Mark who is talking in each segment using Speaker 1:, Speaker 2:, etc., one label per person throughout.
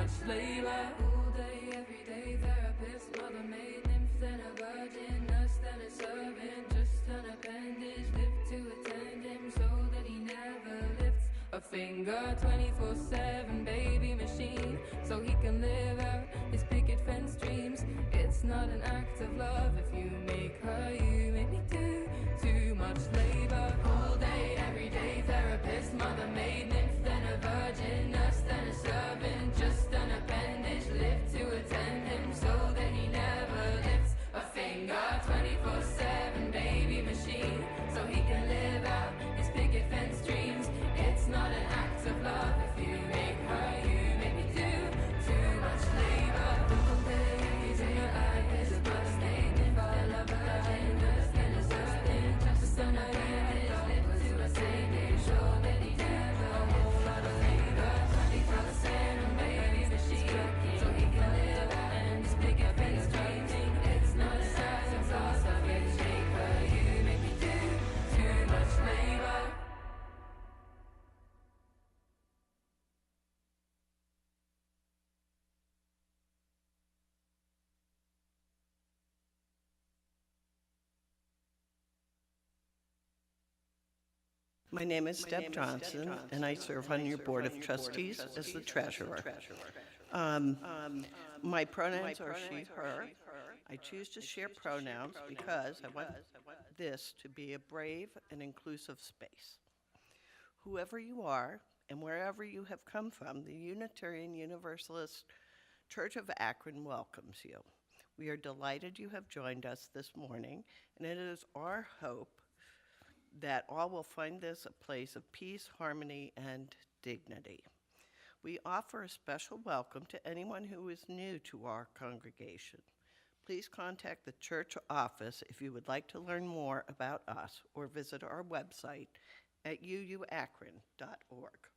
Speaker 1: much labor. All day, every day, therapist, mother maid, nymph, then a virgin, nurse, then a servant, just an appendage, live to attend him so that he never lifts a finger. 24/7 baby machine, so he can live out his picket fence dreams. It's not an act of love if you make her, you make me do too much labor. All day, every day, therapist, mother maid, nymph, then a virgin, nurse, then a servant, just an appendage, live to attend him so that he never lifts a finger. 24/7 baby machine, so he can live out his picket fence dreams. It's not an act of love if you make her, you make me do too much labor. All days in your eyes, a birthday, nymph, then a virgin, nurse, then a servant, just an appendage, live to attend him so that he never a whole lot of labor. 24/7 baby machine, so he can live out and his picket fence dreams. It's not an act of love if you make her, you make me do too much labor.
Speaker 2: My name is Deb Johnson, and I serve on your Board of Trustees as the treasurer. My pronouns are she, her. I choose to share pronouns because I want this to be a brave and inclusive space. Whoever you are and wherever you have come from, the Unitarian Universalist Church of Akron welcomes you. We are delighted you have joined us this morning, and it is our hope that all will find this a place of peace, harmony, and dignity. We offer a special welcome to anyone who is new to our congregation. Please contact the church office if you would like to learn more about us or visit our website at uuakron.org.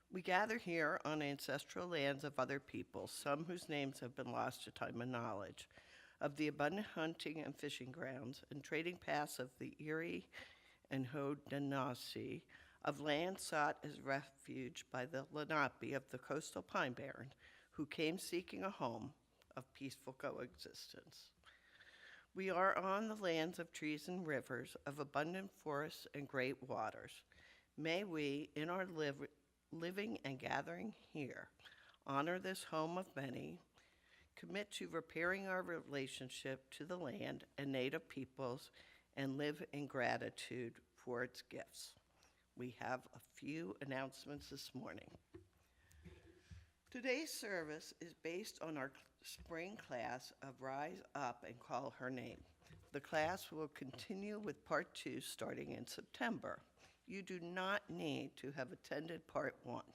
Speaker 2: We gather here on ancestral lands of other people, some whose names have been lost to time and knowledge, of the abundant hunting and fishing grounds and trading paths of the Erie and Haudenosaunee, of land sought as refuge by the Lenape of the coastal Pine Barren, who came seeking a home of peaceful coexistence. We are on the lands of trees and rivers, of abundant forests and great waters. May we, in our living and gathering here, honor this home of many, commit to repairing our relationship to the land and native peoples, and live in gratitude for its gifts. We have a few announcements this morning. Today's service is based on our spring class of Rise Up and Call Her Name. The class will continue with part 2 starting in September. You do not need to have attended part 1.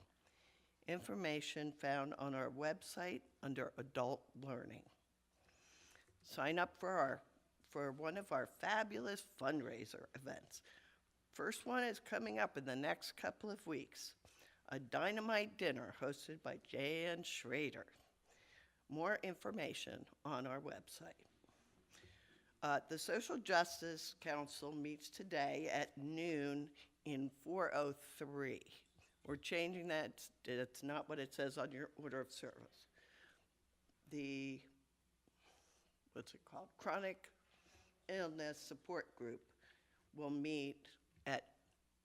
Speaker 2: Information found on our website under Adult Learning. Sign up for one of our fabulous fundraiser events. First one is coming up in the next couple of weeks, a dynamite dinner hosted by Jan Schrader. More information on our website. The Social Justice Council meets today at noon in 403. We're changing that. It's not what it says on your order of service. The, Chronic Illness Support Group will meet at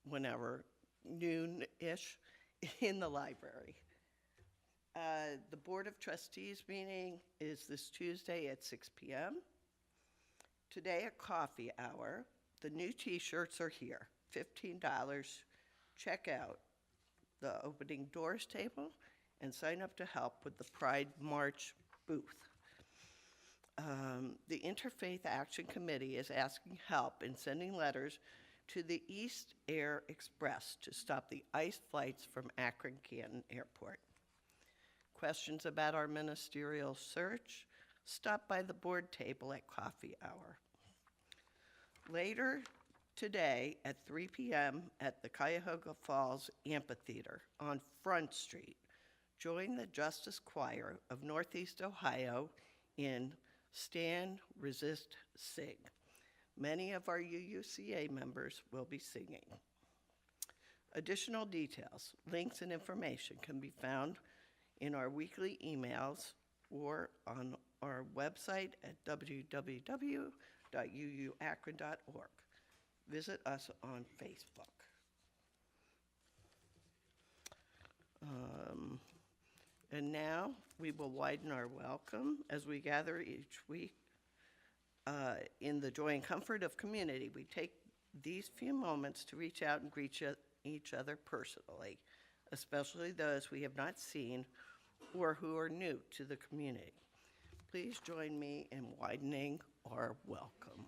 Speaker 2: whenever, noon-ish, in the library. The Board of Trustees meeting is this Tuesday at 6 p.m. Today, a coffee hour. The new t-shirts are here, $15. Check out the opening doors table and sign up to help with the Pride March booth. The Interfaith Action Committee is asking help in sending letters to the East Air Express to stop the ICE flights from Akron Canton Airport. Questions about our ministerial search? Stop by the board table at coffee hour. Later today at 3 p.m. at the Cuyahoga Falls Amphitheater on Front Street, join the Justice Choir of Northeast Ohio in Stand, Resist, Sing. Many of our UUCA members will be singing. Additional details, links, and information can be found in our weekly emails or on our website at www.uuakron.org. Visit us on Facebook. And now we will widen our welcome as we gather each week in the joy and comfort of community. We take these few moments to reach out and greet each other personally, especially those we have not seen or who are new to the community. Please join me in widening our welcome.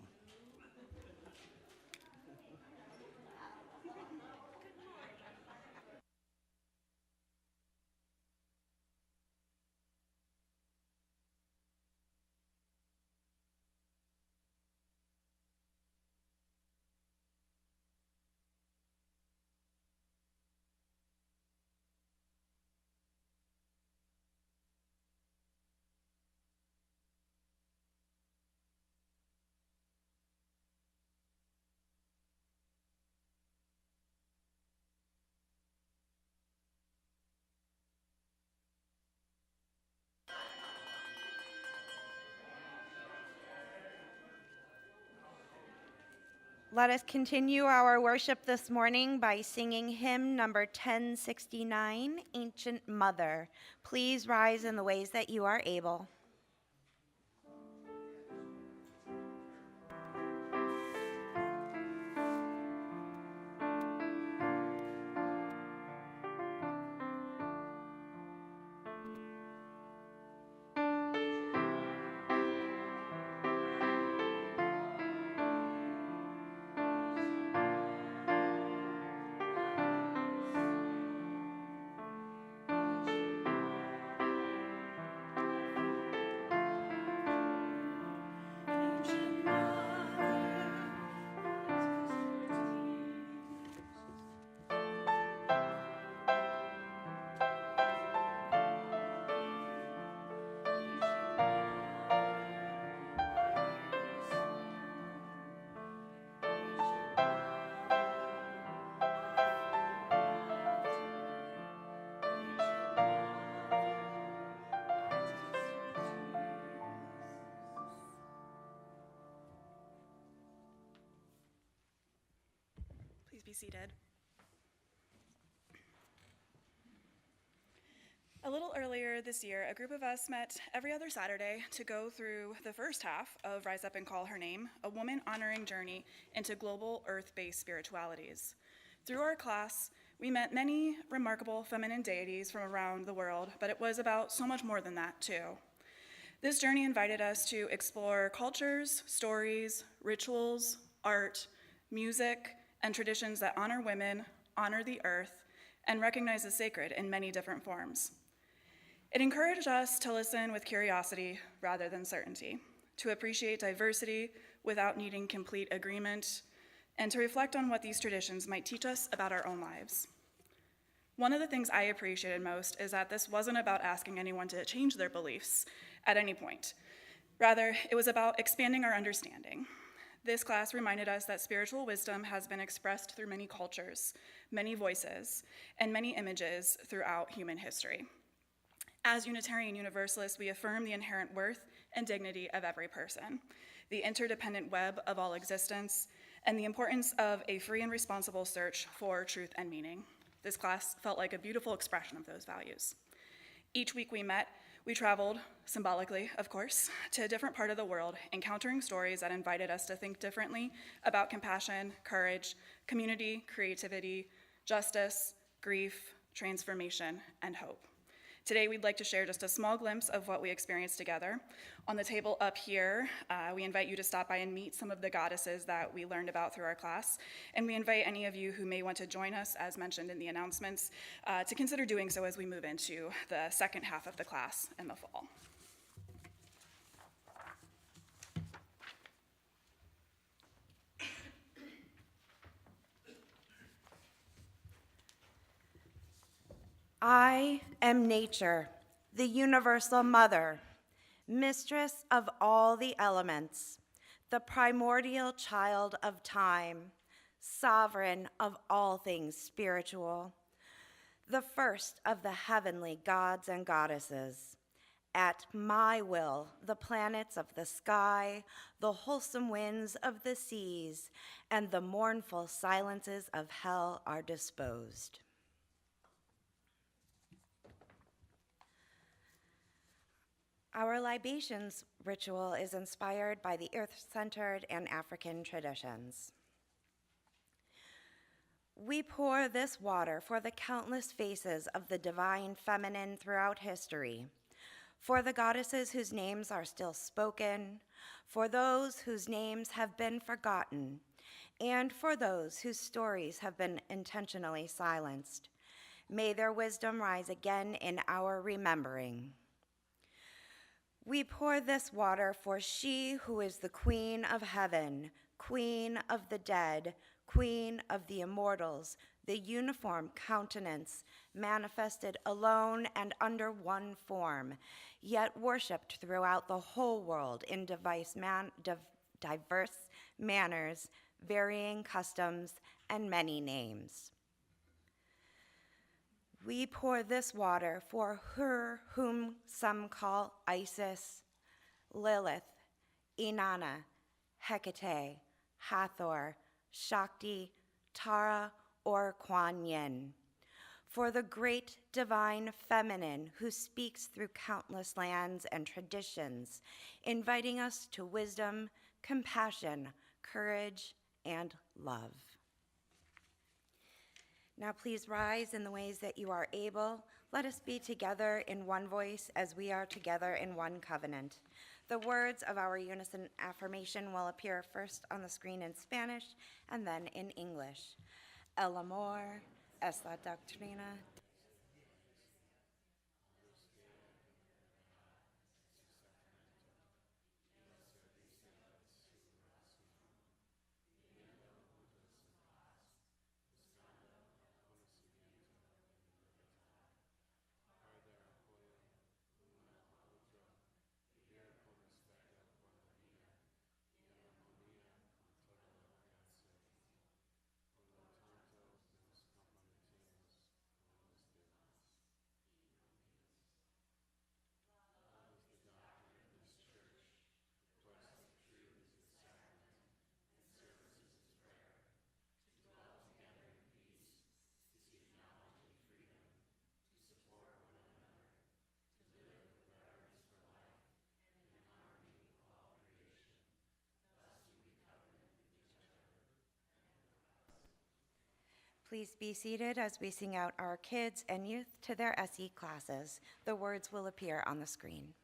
Speaker 3: Let us continue our worship this morning by singing hymn number 1069, Ancient Mother. Please rise in the ways that you are able.
Speaker 4: Please be seated. A little earlier this year, a group of us met every other Saturday to go through the first half of Rise Up and Call Her Name, a woman-honoring journey into global earth-based spiritualities. Through our class, we met many remarkable feminine deities from around the world, but it was about so much more than that, too. This journey invited us to explore cultures, stories, rituals, art, music, and traditions that honor women, honor the earth, and recognize the sacred in many different forms. It encouraged us to listen with curiosity rather than certainty, to appreciate diversity without needing complete agreement, and to reflect on what these traditions might teach us about our own lives. One of the things I appreciated most is that this wasn't about asking anyone to change their beliefs at any point. Rather, it was about expanding our understanding. This class reminded us that spiritual wisdom has been expressed through many cultures, many voices, and many images throughout human history. As Unitarian Universalists, we affirm the inherent worth and dignity of every person, the interdependent web of all existence, and the importance of a free and responsible search for truth and meaning. This class felt like a beautiful expression of those values. Each week we met, we traveled, symbolically, of course, to a different part of the world, encountering stories that invited us to think differently about compassion, courage, community, creativity, justice, grief, transformation, and hope. Today, we'd like to share just a small glimpse of what we experienced together. On the table up here, we invite you to stop by and meet some of the goddesses that we learned about through our class, and we invite any of you who may want to join us, as mentioned in the announcements, to consider doing so as we move into the second half of the class in the fall.
Speaker 3: I am nature, the universal mother, mistress of all the elements, the primordial child of time, sovereign of all things spiritual. the first of the heavenly gods and goddesses. At my will, the planets of the sky, the wholesome winds of the seas, and the mournful silences of hell are disposed. Our libations ritual is inspired by the earth-centered and African traditions. We pour this water for the countless faces of the divine feminine throughout history, for the goddesses whose names are still spoken, for those whose names have been forgotten, and for those whose stories have been intentionally silenced. May their wisdom rise again in our remembering. We pour this water for she who is the Queen of Heaven, Queen of the dead, Queen of the immortals, the uniform countenance, manifested alone and under one form, yet worshipped throughout the whole world in diverse manners, varying customs, and many names. We pour this water for her whom some call Isis, Lilith, Inanna, Hecate, Hathor, Shakti, Tara, or Kuan Yin, for the great divine feminine who speaks through countless lands and traditions, inviting us to wisdom, compassion, courage, and love. Now please rise in the ways that you are able. Let us be together in one voice as we are together in one covenant. The words of our unison affirmation will appear first on the screen in Spanish and then in English. El amor es la doctrina. Please be seated as we sing out our kids and youth to their SE classes. The words will appear on the screen.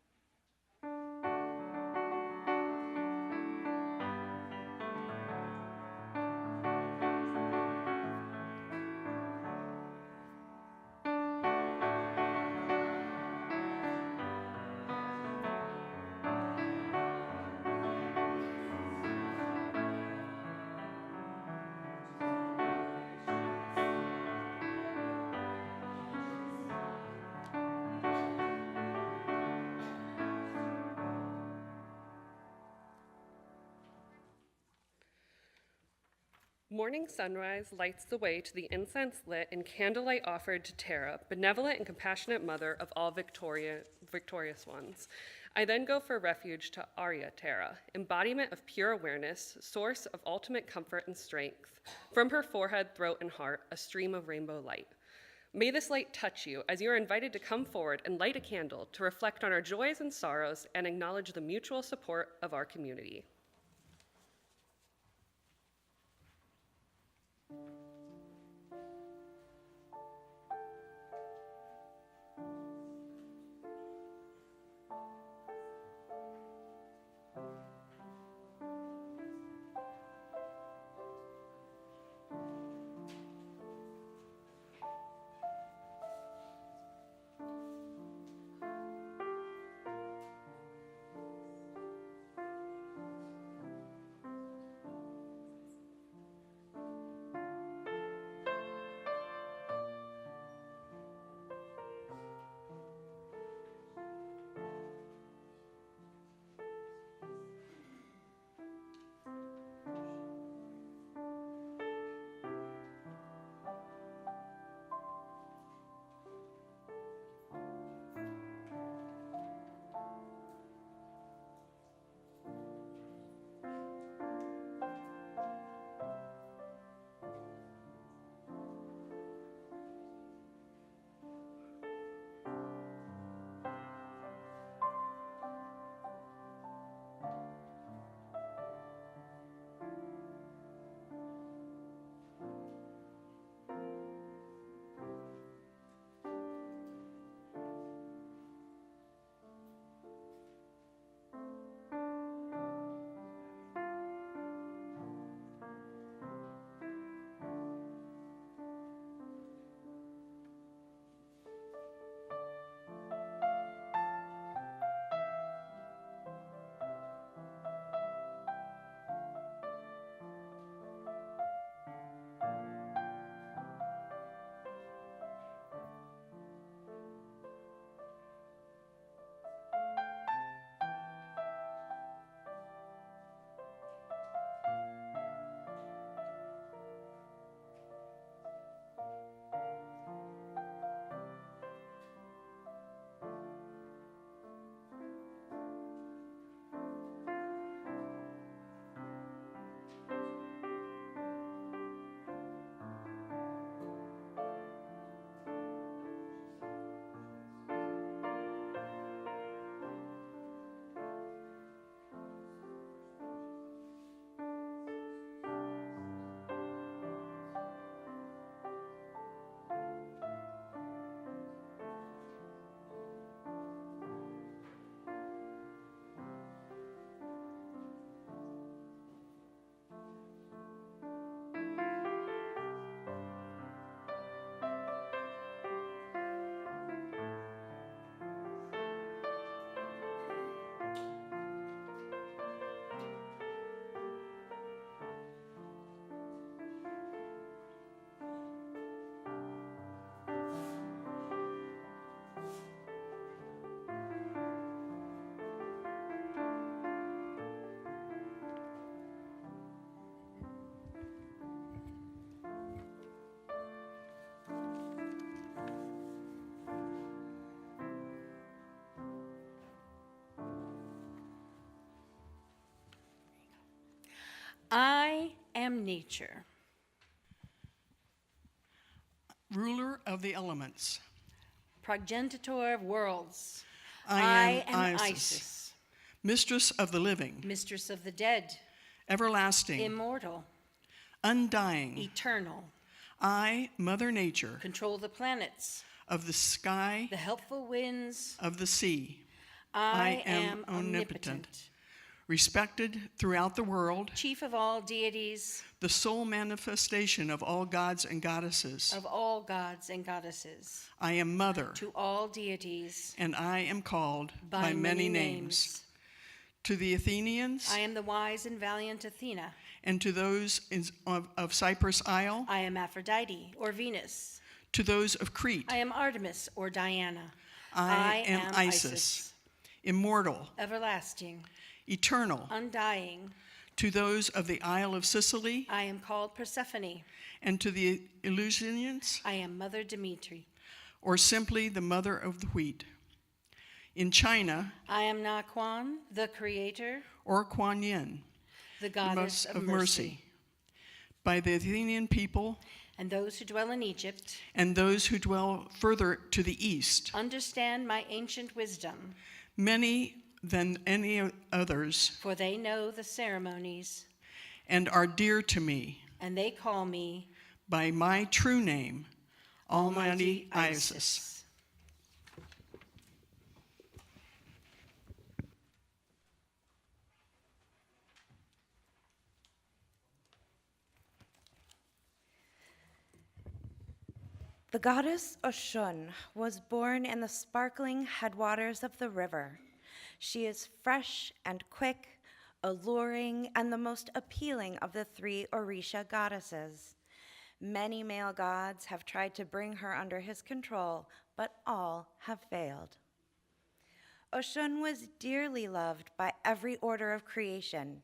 Speaker 5: Morning sunrise lights the way to the incense lit and candlelight offered to Tara, benevolent and compassionate mother of all victorious ones. I then go for refuge to Arya Tara, embodiment of pure awareness, source of ultimate comfort and strength. From her forehead, throat, and heart, a stream of rainbow light. May this light touch you as you are invited to come forward and light a candle to reflect on our joys and sorrows and acknowledge the mutual support of our community.
Speaker 6: I am nature.
Speaker 7: Ruler of the elements.
Speaker 6: Progenitor of worlds.
Speaker 7: I am
Speaker 6: Isis.
Speaker 7: Isis. Mistress of the living.
Speaker 6: Mistress of the dead.
Speaker 7: Everlasting.
Speaker 6: Immortal.
Speaker 7: Undying.
Speaker 6: Eternal.
Speaker 7: I, Mother Nature.
Speaker 6: Control the planets.
Speaker 7: Of the sky.
Speaker 6: The helpful winds.
Speaker 7: Of the sea.
Speaker 6: I am omnipotent.
Speaker 7: Respected throughout the world.
Speaker 6: Chief of all deities.
Speaker 7: The sole manifestation of all gods and goddesses.
Speaker 6: Of all gods and goddesses.
Speaker 7: I am Mother.
Speaker 6: To all deities.
Speaker 7: And I am called by many names. To the Athenians.
Speaker 6: I am the wise and valiant Athena.
Speaker 7: And to those of Cyprus Isle.
Speaker 6: I am Aphrodite or Venus.
Speaker 7: To those of Crete.
Speaker 6: I am Artemis or Diana.
Speaker 7: I am Isis. Immortal.
Speaker 6: Everlasting.
Speaker 7: Eternal.
Speaker 6: Undying.
Speaker 7: To those of the Isle of Sicily.
Speaker 6: I am called Persephone.
Speaker 7: And to the Eleusinians.
Speaker 6: I am Mother Dimitri.
Speaker 7: Or simply the mother of the wheat. In China.
Speaker 6: I am Na Kuan, the creator.
Speaker 7: Or Kuan Yin.
Speaker 6: The goddess of mercy.
Speaker 7: By the Athenian people.
Speaker 6: And those who dwell in Egypt.
Speaker 7: And those who dwell further to the east.
Speaker 6: Understand my ancient wisdom.
Speaker 7: Many than any others.
Speaker 6: For they know the ceremonies.
Speaker 7: And are dear to me.
Speaker 6: And they call me.
Speaker 7: By my true name, Almighty Isis.
Speaker 3: The goddess Oshun was born in the sparkling headwaters of the river. She is fresh and quick, alluring, and the most appealing of the three Orisha goddesses. Many male gods have tried to bring her under his control, but all have failed. Oshun was dearly loved by every order of creation,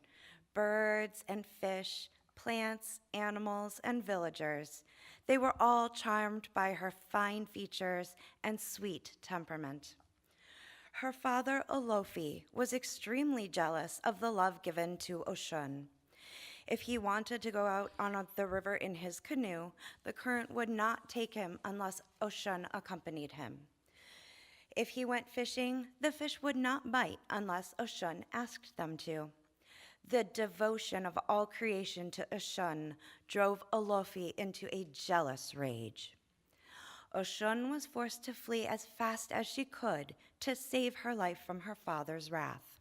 Speaker 3: birds and fish, plants, animals, and villagers. They were all charmed by her fine features and sweet temperament. Her father, Olofi, was extremely jealous of the love given to Oshun. If he wanted to go out on the river in his canoe, the current would not take him unless Oshun accompanied him. If he went fishing, the fish would not bite unless Oshun asked them to. The devotion of all creation to Oshun drove Olofi into a jealous rage. Oshun was forced to flee as fast as she could to save her life from her father's wrath.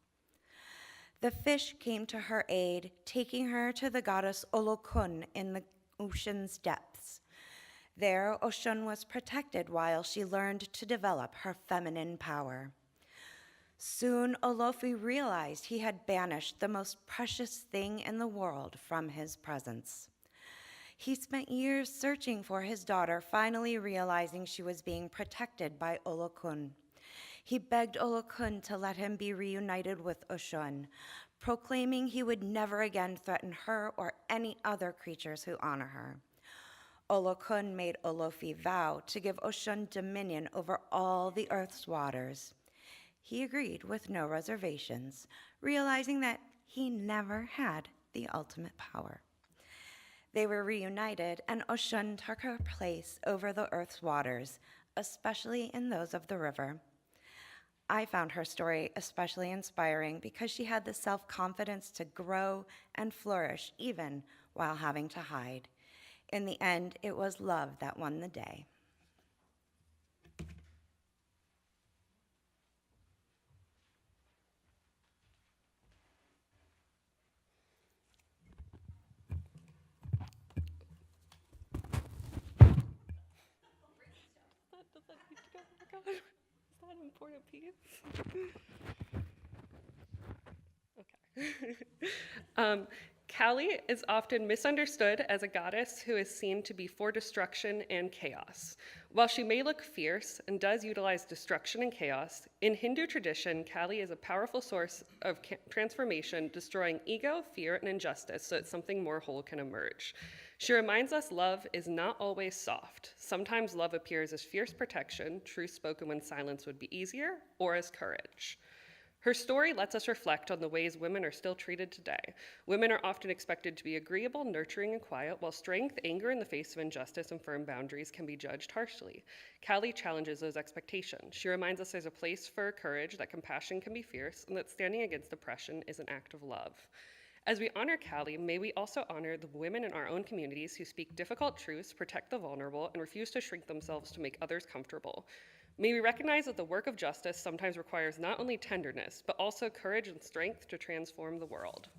Speaker 3: The fish came to her aid, taking her to the goddess Olokun in the ocean's depths. There, Oshun was protected while she learned to develop her feminine power. Soon, Olofi realized he had banished the most precious thing in the world from his presence. He spent years searching for his daughter, finally realizing she was being protected by Olokun. He begged Olokun to let him be reunited with Oshun, proclaiming he would never again threaten her or any other creatures who honor her. Olokun made Olofi vow to give Oshun dominion over all the earth's waters. He agreed with no reservations, realizing that he never had the ultimate power. They were reunited, and Oshun took her place over the earth's waters, especially in those of the river. I found her story especially inspiring because she had the self-confidence to grow and flourish even while having to hide. In the end, it was love that won the day.
Speaker 5: Is that an important piece? Okay. Kali is often misunderstood as a goddess who is seen to be for destruction and chaos. While she may look fierce and does utilize destruction and chaos, in Hindu tradition, Kali is a powerful source of transformation, destroying ego, fear, and injustice so that something more whole can emerge. She reminds us love is not always soft. Sometimes love appears as fierce protection, truth spoken when silence would be easier, or as courage. Her story lets us reflect on the ways women are still treated today. Women are often expected to be agreeable, nurturing, and quiet, while strength, anger in the face of injustice, and firm boundaries can be judged harshly. Callie challenges those expectations. She reminds us there's a place for courage, that compassion can be fierce, and that standing against oppression is an act of love. As we honor Callie, may we also honor the women in our own communities who speak difficult truths, protect the vulnerable, and refuse to shrink themselves to make others comfortable. May we recognize that the work of justice sometimes requires not only tenderness, but also courage and strength to transform the world.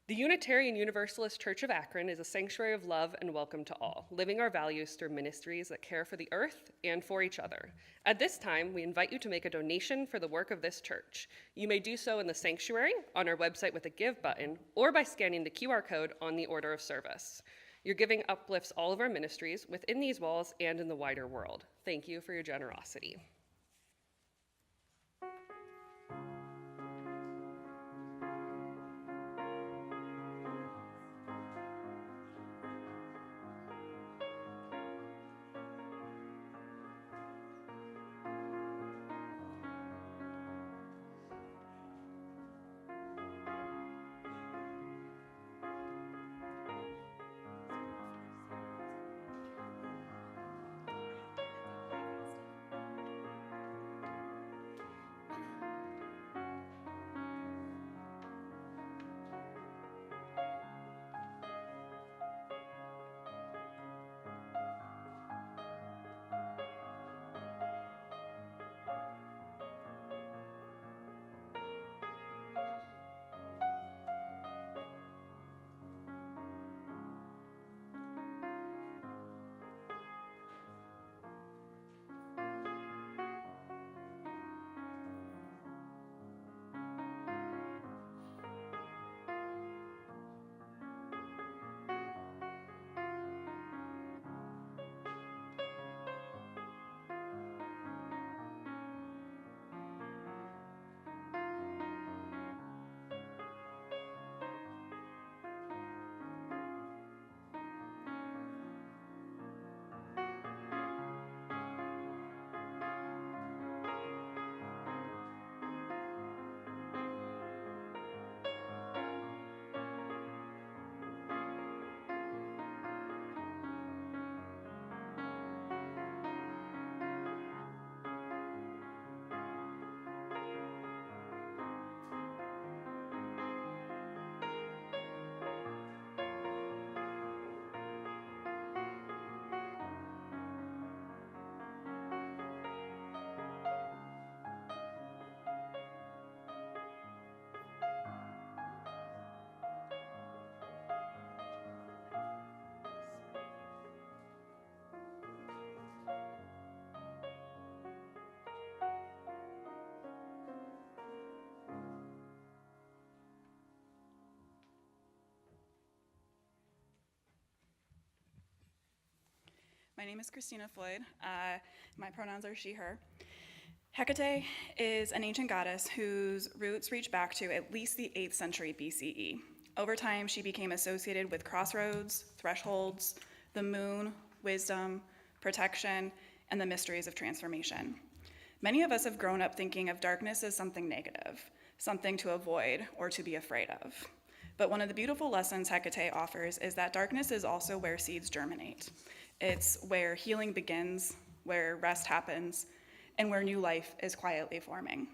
Speaker 5: The Unitarian Universalist Church of Akron is a sanctuary of love and welcome to all, living our values through ministries that care for the earth and for each other. At this time, we invite you to make a donation for the work of this church. You may do so in the sanctuary, on our website with a Give button, or by scanning the QR code on the order of service. Your giving uplifts all of our ministries within these walls and in the wider world. Thank you for your generosity.
Speaker 4: My name is Christina Floyd. My pronouns are she, her. Hecate is an ancient goddess whose roots reach back to at least the 8th century BCE. Over time, she became associated with crossroads, thresholds, the moon, wisdom, protection, and the mysteries of transformation. Many of us have grown up thinking of darkness as something negative, something to avoid or to be afraid of. But one of the beautiful lessons Hecate offers is that darkness is also where seeds germinate. It's where healing begins, where rest happens, and where new life is quietly forming.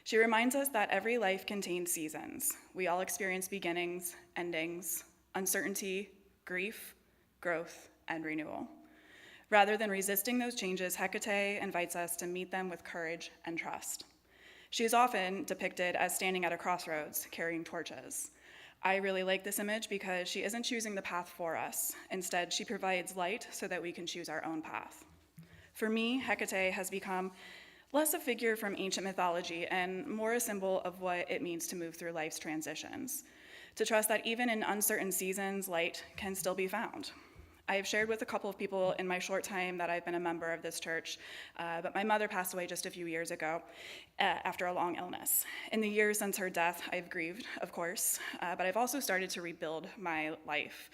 Speaker 4: She reminds us that every life contains seasons. We all experience beginnings, endings, uncertainty, grief, growth, and renewal. Rather than resisting those changes, Hecate invites us to meet them with courage and trust. She is often depicted as standing at a crossroads, carrying torches. I really like this image because she isn't choosing the path for us. Instead, she provides light so that we can choose our own path. For me, Hecate has become less a figure from ancient mythology and more a symbol of what it means to move through life's transitions, to trust that even in uncertain seasons, light can still be found. I have shared with a couple of people in my short time that I've been a member of this church, but my mother passed away just a few years ago after a long illness. In the years since her death, I've grieved, of course, but I've also started to rebuild my life.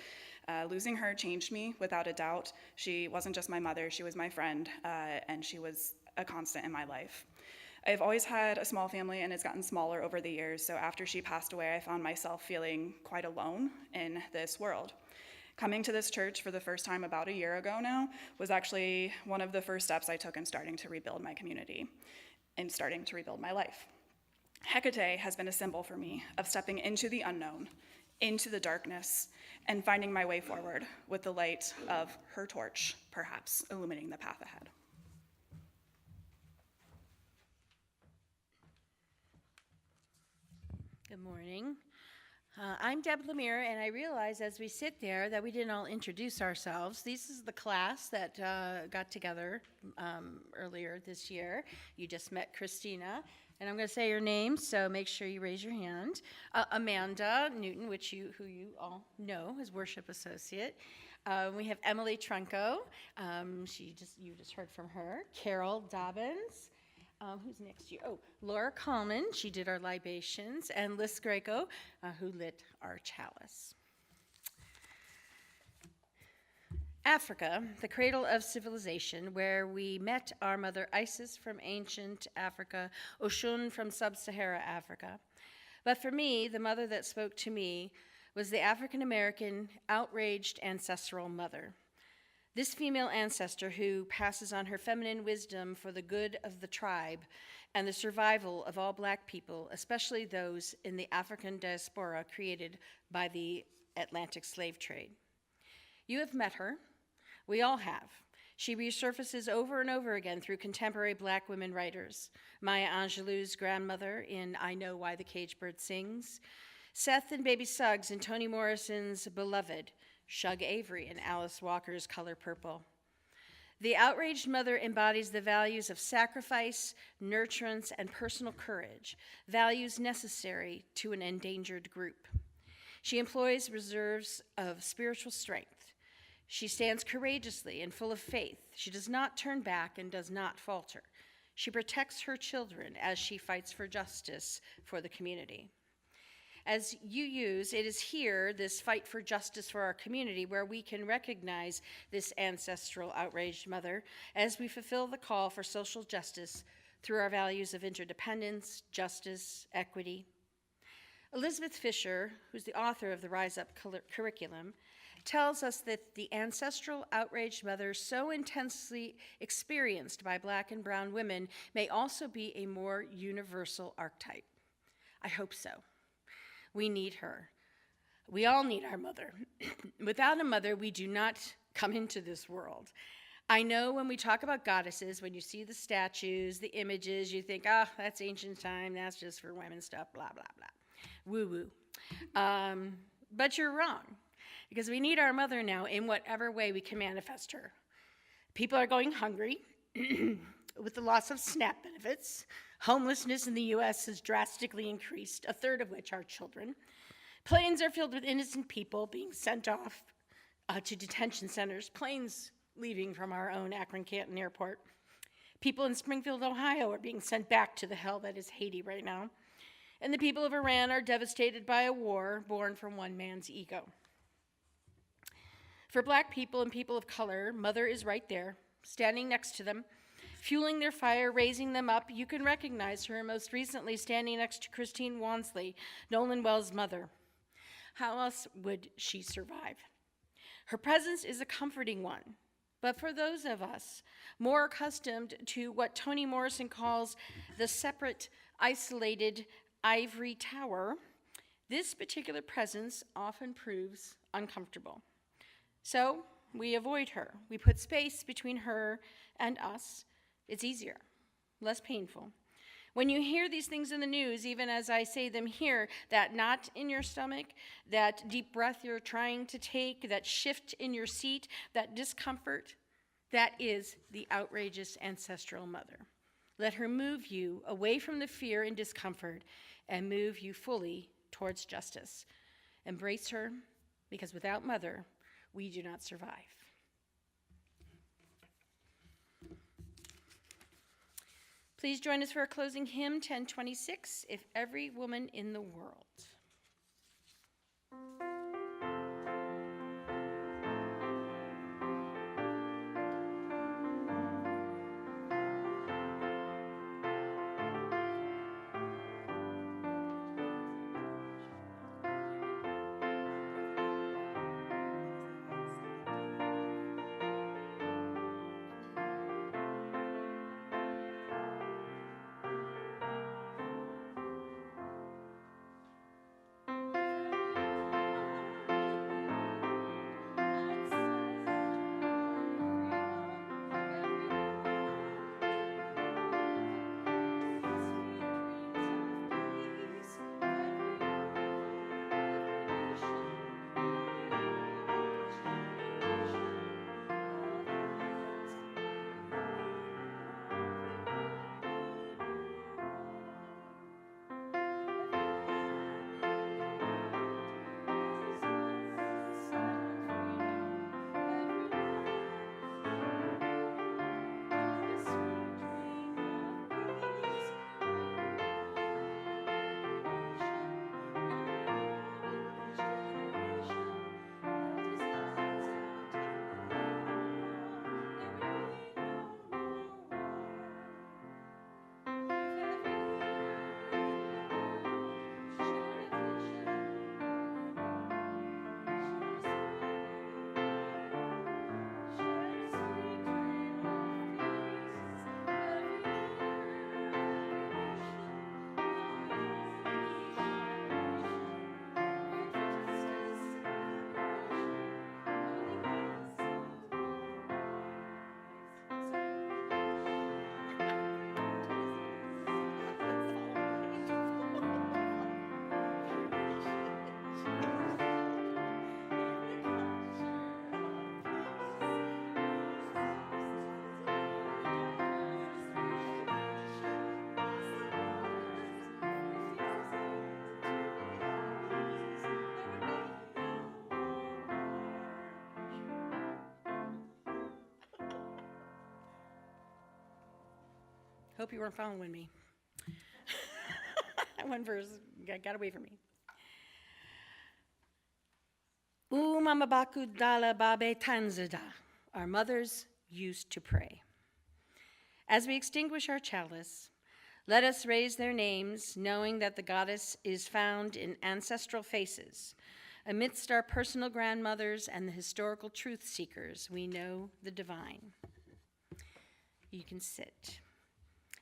Speaker 4: Losing her changed me without a doubt. She wasn't just my mother, she was my friend, and she was a constant in my life. I've always had a small family, and it's gotten smaller over the years, so after she passed away, I found myself feeling quite alone in this world. Coming to this church for the first time about a year ago now was actually one of the first steps I took in starting to rebuild my community and starting to rebuild my life. Hecate has been a symbol for me of stepping into the unknown, into the darkness, and finding my way forward with the light of her torch, perhaps illuminating the path ahead.
Speaker 6: Good morning. I'm Deb Lemire, and I realize as we sit there that we didn't all introduce ourselves. This is the class that got together earlier this year. You just met Christina, and I'm going to say your name, so make sure you raise your hand. Amanda Newton, who you all know as worship associate. We have Emily Trunko. You just heard from her. Carol Dobbins. Who's next to you? Oh, Laura Kalman, she did our libations, and Lyss Grieco, who lit our chalice. Africa, the cradle of civilization, where we met our mother Isis from ancient Africa, Oshun from sub-Sahara Africa. But for me, the mother that spoke to me was the African-American outraged ancestral mother. This female ancestor who passes on her feminine wisdom for the good of the tribe and the survival of all Black people, especially those in the African diaspora created by the Atlantic slave trade. You have met her. We all have. She resurfaces over and over again through contemporary Black women writers. Maya Angelou's grandmother in I Know Why the Caged Bird Sings, Seth and Baby Suggs in Toni Morrison's Beloved, Shug Avery and Alice Walker's Color Purple. The outraged mother embodies the values of sacrifice, nurturance, and personal courage, values necessary to an endangered group. She employs reserves of spiritual strength. She stands courageously and full of faith. She does not turn back and does not falter. She protects her children as she fights for justice for the community. As you use, it is here, this fight for justice for our community, where we can recognize this ancestral outraged mother as we fulfill the call for social justice through our values of interdependence, justice, equity. Elizabeth Fisher, who's the author of the Rise Up curriculum, tells us that the ancestral outraged mother so intensely experienced by Black and brown women may also be a more universal archetype. I hope so. We need her. We all need our mother. Without a mother, we do not come into this world. I know when we talk about goddesses, when you see the statues, the images, you think, oh, that's ancient time, that's just for women stuff, blah, blah, blah. Woo-woo. But you're wrong, because we need our mother now in whatever way we can manifest her. People are going hungry with the loss of SNAP benefits. Homelessness in the U.S. has drastically increased, a third of which are children. Planes are filled with innocent people being sent off to detention centers, planes leaving from our own Akron-Canton Airport. People in Springfield, Ohio are being sent back to the hell that is Haiti right now. And the people of Iran are devastated by a war born from one man's ego. For Black people and people of color, Mother is right there, standing next to them, fueling their fire, raising them up. You can recognize her most recently standing next to Christine Wansley, Nolan Wells' mother. How else would she survive? Her presence is a comforting one. But for those of us more accustomed to what Toni Morrison calls the separate, isolated ivory tower, this particular presence often proves uncomfortable. So we avoid her. We put space between her and us. It's easier, less painful. When you hear these things in the news, even as I say them here, that knot in your stomach, that deep breath you're trying to take, that shift in your seat, that discomfort, that is the outrageous ancestral mother. Let her move you away from the fear and discomfort and move you fully towards justice. Embrace her, because without Mother, we do not survive. Please join us for our closing hymn, 1026, If Every Woman in the World. Hope you weren't following me. That one verse got away from me. Umamabaku dala babe tanzada. Our mothers used to pray. As we extinguish our chalice, let us raise their names, knowing that the goddess is found in ancestral faces. Amidst our personal grandmothers and the historical truth seekers, we know the divine. You can sit.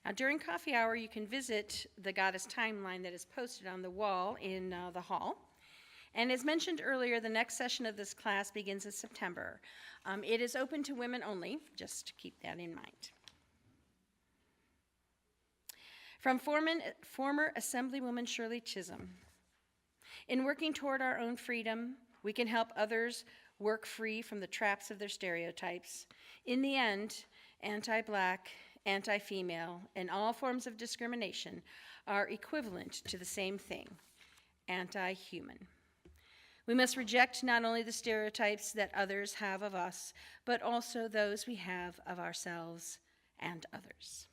Speaker 6: Now, during coffee hour, you can visit the goddess timeline that is posted on the wall in the hall. And as mentioned earlier, the next session of this class begins in September. It is open to women only, just to keep that in mind. From former Assemblywoman Shirley Chisholm. In working toward our own freedom, we can help others work free from the traps of their stereotypes. In the end, anti-Black, anti-female, and all forms of discrimination are equivalent to the same thing, anti-human. We must reject not only the stereotypes that others have of us, but also those we have of ourselves and others.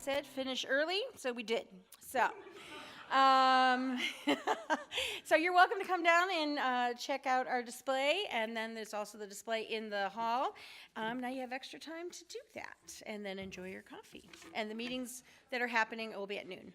Speaker 6: Said finish early, so we did. So you're welcome to come down and check out our display, and then there's also the display in the hall. Now you have extra time to do that, and then enjoy your coffee. And the meetings that are happening will be at noon.